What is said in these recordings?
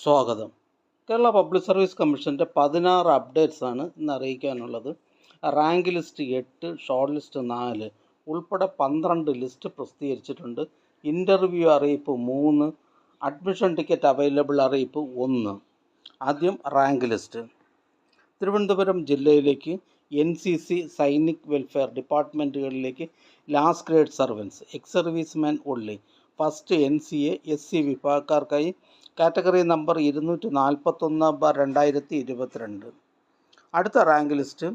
സ്വാഗതം. Kerala public service കമ്മീഷൻ്റെ 16 അപ്ഡേറ്റ്സാണ് ഇന്ന് അറിയിക്കാനുള്ളത്. റാങ്ക് ലിസ്റ്റ് 8, ഷോർട്ട് ലിസ്റ്റ് 4 ഉൾപ്പെടെ 12 ലിസ്റ്റ് പ്രസിദ്ധീകരിച്ചിട്ടുണ്ട്. ഇൻ്റർവ്യൂ അറിയിപ്പ് 3, അഡ്മിഷൻ ടിക്കറ്റ് അവൈലബിൾ അറിയിപ്പ് 1. ആദ്യം റാങ്ക് ലിസ്റ്റ്. തിരുവനന്തപുരം ജില്ലയിലേക്ക് NCC, സൈനിക് വെൽഫെയർ ഡിപ്പാർട്ട്മെൻറ്റുകളിലേക്ക് last grade servants, ex serviceman only, first NCA SC വിഭാഗക്കാർക്കായി കാറ്റഗറി നമ്പർ 241/2022. അടുത്ത rank list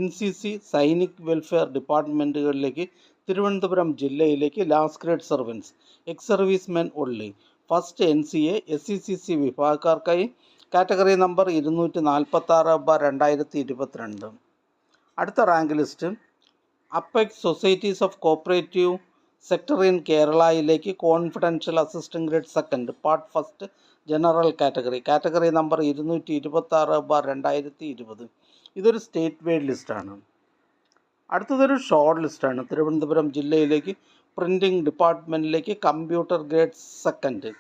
NCC, Sainik welfare ഡിപ്പാർട്ട്മെൻറ്റുകളിലേക്ക് തിരുവനന്തപുരം ജില്ലയിലേക്ക് last grade servants, ex serviceman only, first NCA SCCC വിഭാഗക്കാർക്കായി category number 246/2022. അടുത്ത rank list apex societies of cooperative sector in കേരളയിലേക്ക് confidential assistant grade second part first general category number 226/2020. ഇതൊരു state wide ലിസ്റ്റാണ്. അടുത്തതൊരു short ലിസ്റ്റാണ്. തിരുവനന്തപുരം ജില്ലയിലേക്ക് printing ഡിപ്പാർട്ട്മെൻറ്റിലേക്ക് computer grade second,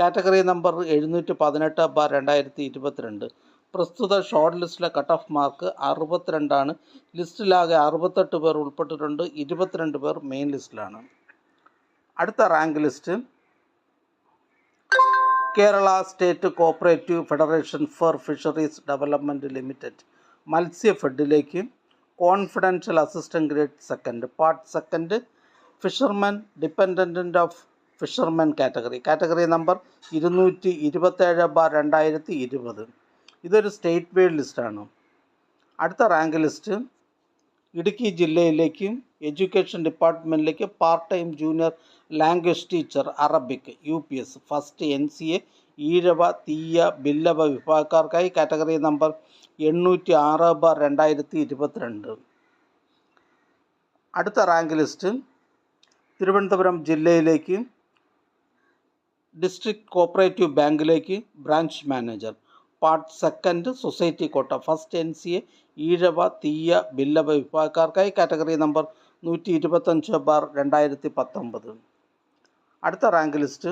category number 714/2022. പ്രസ്തുത ഷോർട്ട് ലിസ്റ്റിലെ കട്ട് ഓഫ് മാർക്ക് 62 ലിസ്റ്റിലാകെ 68 പേർ ഉൾപ്പെട്ടിട്ടുണ്ട്. 22 പേർ മെയിൻ ലിസ്റ്റിലാണ്. അടുത്ത rank list Kerala state cooperative federation for fisheries development limited മത്സ്യഫെഡിലേക്ക് confidential assistant grade second part second fisherman dependent of fisherman category number 227/2020. ഇതൊരു state wide ലിസ്റ്റാണ്. അടുത്ത റാങ്ക് ലിസ്റ്റ് ഇടുക്കി ജില്ലയിലേക്ക് എഡ്യൂക്കേഷൻ ഡിപ്പാർട്ട്മെൻറ്റിലേക്ക് part time junior language teacher Arabic UPS first NCA Ezhava, Thiyya, Billava വിഭാഗക്കാർക്കായി category number 806/2022. അടുത്ത rank list Thiruvananthapuram ജില്ലയിലേക്ക് district cooperative ബാങ്കിലേക്ക് branch manager part second society കോട്ട ഫസ്റ്റ് NCA ഈഴവ, തീയ, ബില്ലവ വിഭാഗക്കാർക്കായി കാറ്റഗറി നമ്പർ 125/2019. അടുത്ത റാങ്ക് ലിസ്റ്റ്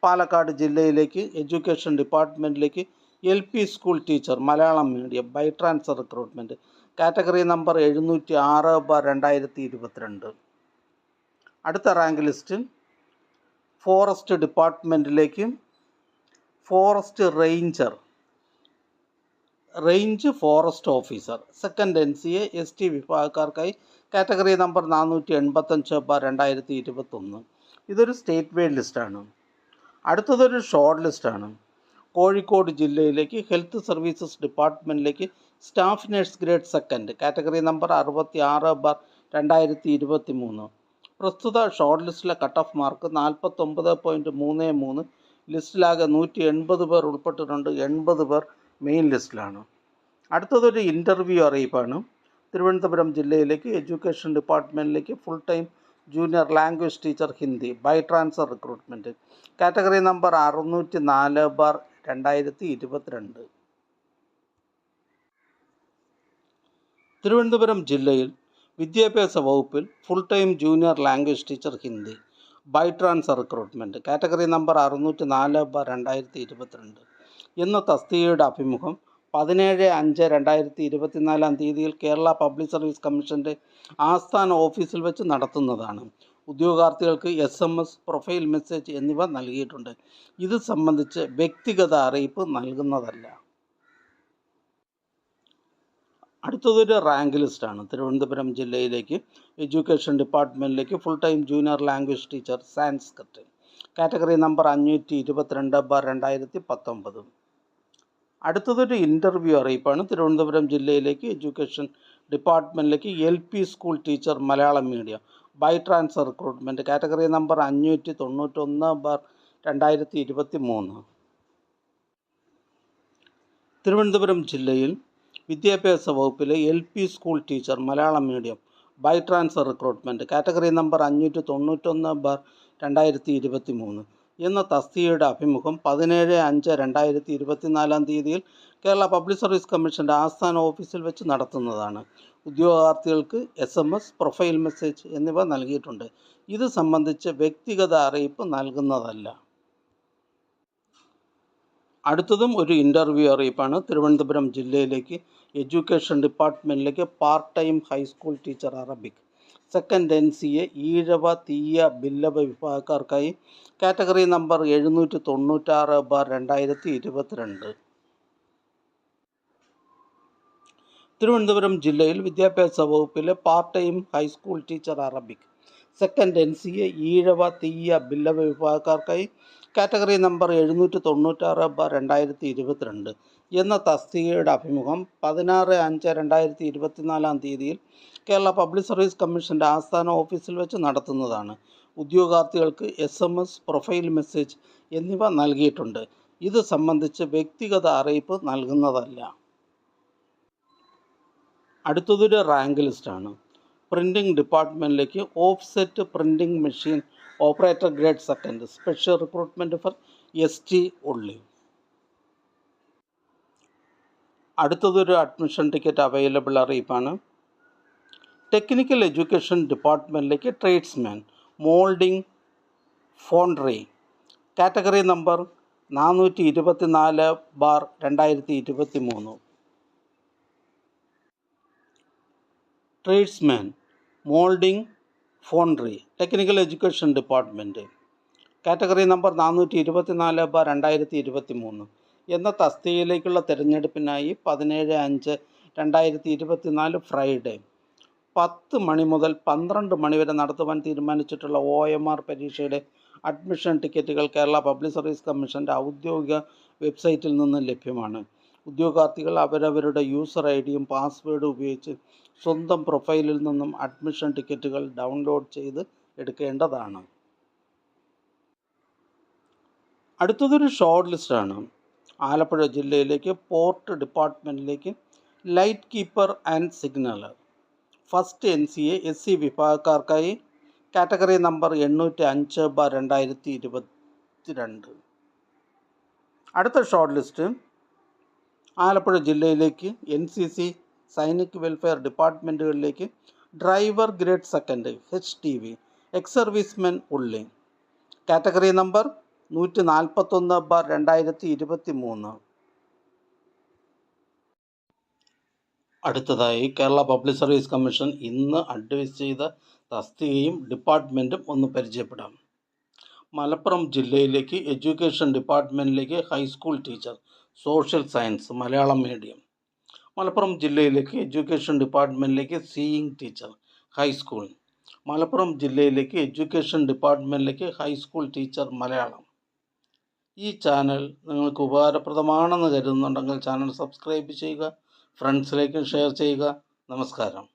പാലക്കാട് ജില്ലയിലേക്ക് എഡ്യൂക്കേഷൻ ഡിപ്പാർട്ട്മെൻറ്റിലേക്ക് LP school teacher Malayalam medium by transfer recruitment, category number 706/2022. അടുത്ത റാങ്ക് ലിസ്റ്റ് ഫോറസ്റ്റ് ഡിപ്പാർട്ട്മെൻറ്റിലേക്ക് forest range forest officer second NCA ST വിഭാഗക്കാർക്കായി category number 485/2021. ഇതൊരു state wide ലിസ്റ്റാണ്. അടുത്തതൊരു ഷോർട്ട് ലിസ്റ്റാണ്. കോഴിക്കോട് ജില്ലയിലേക്ക് ഹെൽത്ത് സർവീസസ് ഡിപ്പാർട്ട്മെൻറ്റിലേക്ക് staff nurse grade second, category number 66/2023. പ്രസ്തുത ഷോർട്ട് ലിസ്റ്റിലെ കട്ട് ഓഫ് മാർക്ക് 49.33. ലിസ്റ്റിലാകെ 180 പേർ ഉൾപ്പെട്ടിട്ടുണ്ട്. 80 പേർ മെയിൻ ലിസ്റ്റിലാണ്. അടുത്തതൊരു ഇൻ്റർവ്യൂ അറിയിപ്പാണ്. തിരുവനന്തപുരം ജില്ലയിലേക്ക് എഡ്യൂക്കേഷൻ ഡിപ്പാർട്ട്മെൻറ്റിലേക്ക് full time junior language teacher Hindi by transfer recruitment, category number 604/2022. Thiruvananthapuram ജില്ലയിൽ വിദ്യാഭ്യാസ വകുപ്പിൽ full time junior language teacher Hindi by transfer recruitment, category number 604/2022 എന്ന തസ്തികയുടെ അഭിമുഖം 17/5/2024 കേരള പബ്ലിക് സർവീസ് കമ്മീഷൻ്റെ ആസ്ഥാന ഓഫീസിൽ വെച്ച് നടത്തുന്നതാണ്. ഉദ്യോഗാർത്ഥികൾക്ക് SMS, പ്രൊഫൈൽ മെസ്സേജ് എന്നിവ നൽകിയിട്ടുണ്ട്. ഇത് സംബന്ധിച്ച് വ്യക്തിഗത അറിയിപ്പ് നൽകുന്നതല്ല. അടുത്തതൊരു റാങ്ക് ലിസ്റ്റാണ്. തിരുവനന്തപുരം ജില്ലയിലേക്ക് എഡ്യൂക്കേഷൻ ഡിപ്പാർട്ട്മെൻറ്റിലേക്ക് full time junior language teacher Sanskrit, category number 522/2019. അടുത്തതൊരു ഇൻ്റർവ്യൂ അറിയിപ്പാണ്. തിരുവനന്തപുരം ജില്ലയിലേക്ക് എഡ്യൂക്കേഷൻ ഡിപ്പാർട്ട്മെൻറ്റിലേക്ക് LP school teacher Malayalam medium by transfer recruitment, category number 591/2023. Thiruvananthapuram ജില്ലയിൽ വിദ്യാഭ്യാസ വകുപ്പിലെ LP school teacher Malayalam medium by transfer recruitment, category number 591/2023 എന്ന തസ്തികയുടെ അഭിമുഖം 17/5/2024 കേരള പബ്ലിക് സർവീസ് കമ്മീഷൻ്റെ ആസ്ഥാന ഓഫീസിൽ വെച്ച് നടത്തുന്നതാണ്. ഉദ്യോഗാർത്ഥികൾക്ക് SMS, പ്രൊഫൈൽ മെസ്സേജ് എന്നിവ നൽകിയിട്ടുണ്ട്. ഇത് സംബന്ധിച്ച് വ്യക്തിഗത അറിയിപ്പ് നൽകുന്നതല്ല. അടുത്തതും ഒരു ഇൻ്റർവ്യൂ അറിയിപ്പാണ്. തിരുവനന്തപുരം ജില്ലയിലേക്ക് എഡ്യൂക്കേഷൻ ഡിപ്പാർട്ട്മെൻറ്റിലേക്ക് part time high school teacher Arabic second NCA Ezhava Thiyya Billava വിഭാഗക്കാർക്കായി കാറ്റഗറി നമ്പർ 796/2022. തിരുവനന്തപുരം ജില്ലയിൽ വിദ്യാഭ്യാസ വകുപ്പിലെ part time high school teacher Arabic second NCA Ezhava Thiyya Billava വിഭാഗക്കാർക്കായി കാറ്റഗറി നമ്പർ 796/2022 എന്ന തസ്തികയുടെ അഭിമുഖം 16/5/2024 കേരള പബ്ലിക് സർവീസ് കമ്മീഷൻ്റെ ആസ്ഥാന ഓഫീസിൽ വെച്ച് നടത്തുന്നതാണ്. ഉദ്യോഗാർത്ഥികൾക്ക് SMS, പ്രൊഫൈൽ മെസ്സേജ് എന്നിവ നൽകിയിട്ടുണ്ട്. ഇത് സംബന്ധിച്ച് വ്യക്തിഗത അറിയിപ്പ് നൽകുന്നതല്ല. അടുത്തതൊരു റാങ്ക് ലിസ്റ്റാണ്. പ്രിൻറ്റിംഗ് ഡിപ്പാർട്ട്മെൻറ്റിലേക്ക് offset printing machine operator grade second special recruitment for ST only. അടുത്തതൊരു അഡ്മിഷൻ ടിക്കറ്റ് അവൈലബിൾ അറിയിപ്പാണ്. ടെക്നിക്കൽ എഡ്യൂക്കേഷൻ ഡിപ്പാർട്ട്മെൻറ്റിലേക്ക് tradesman moulding foundry category number 424/2023. Tradesman moulding foundry technical education department category number 424/2023 എന്ന തസ്തികയിലേക്കുള്ള തിരഞ്ഞെടുപ്പിനായി 17/5/2024 Friday 10 മണി മുതൽ 12 മണി വരെ നടത്തുവാൻ തീരുമാനിച്ചിട്ടുള്ള OMR പരീക്ഷയുടെ admission ടിക്കറ്റുകൾ Kerala public service കമ്മീഷൻ്റെ ഔദ്യോഗിക വെബ്സൈറ്റിൽ നിന്ന് ലഭ്യമാണ്. ഉദ്യോഗാർത്ഥികൾ അവരവരുടെ യൂസർ IDയും പാസ്വേഡും ഉപയോഗിച്ച് സ്വന്തം പ്രൊഫൈലിൽ നിന്നും അഡ്മിഷൻ ടിക്കറ്റുകൾ ഡൗൺലോഡ് ചെയ്ത് എടുക്കേണ്ടതാണ്. അടുത്തതൊരു ഷോർട്ട് ലിസ്റ്റാണ്. ആലപ്പുഴ ജില്ലയിലേക്ക് പോർട്ട് ഡിപ്പാർട്ട്മെൻറ്റിലേക്ക് light keeper and signaller first NCA SC വിഭാഗക്കാർക്കായി കാറ്റഗറി നമ്പർ 805/2022. അടുത്ത ഷോർട്ട് ലിസ്റ്റ് ആലപ്പുഴ ജില്ലയിലേക്ക് NCC സൈനിക് വെൽഫെയർ ഡിപ്പാർട്ട്മെൻറ്റുകളിലേക്ക് driver grade second HTV ex servicemen only category number 141/2023. അടുത്തതായി കേരള പബ്ലിക് സർവീസ് കമ്മീഷൻ ഇന്ന് അഡ്വൈസ് ചെയ്ത തസ്തികയും ഡിപ്പാർട്ട്മെൻറ്റും ഒന്ന് പരിചയപ്പെടാം. മലപ്പുറം ജില്ലയിലേക്ക് എഡ്യൂക്കേഷൻ ഡിപ്പാർട്ട്മെൻറ്റിലേക്ക് high school teacher social science Malayalam medium. Malappuram ജില്ലയിലേക്ക് എഡ്യൂക്കേഷൻ ഡിപ്പാർട്ട്മെൻറ്റിലേക്ക് സീയിങ് ടീച്ചർ ഹൈസ്കൂൾ. മലപ്പുറം ജില്ലയിലേക്ക് എഡ്യൂക്കേഷൻ ഡിപ്പാർട്ട്മെൻറ്റിലേക്ക് ഹൈസ്കൂൾ ടീച്ചർ മലയാളം. ഈ ചാനൽ നിങ്ങൾക്ക് ഉപകാരപ്രദമാണെന്ന് കരുതുന്നുണ്ടെങ്കിൽ ചാനൽ സബ്സ്ക്രൈബ് ചെയ്യുക, ഫ്രണ്ട്സിലേക്കും ഷെയർ ചെയ്യുക. നമസ്കാരം.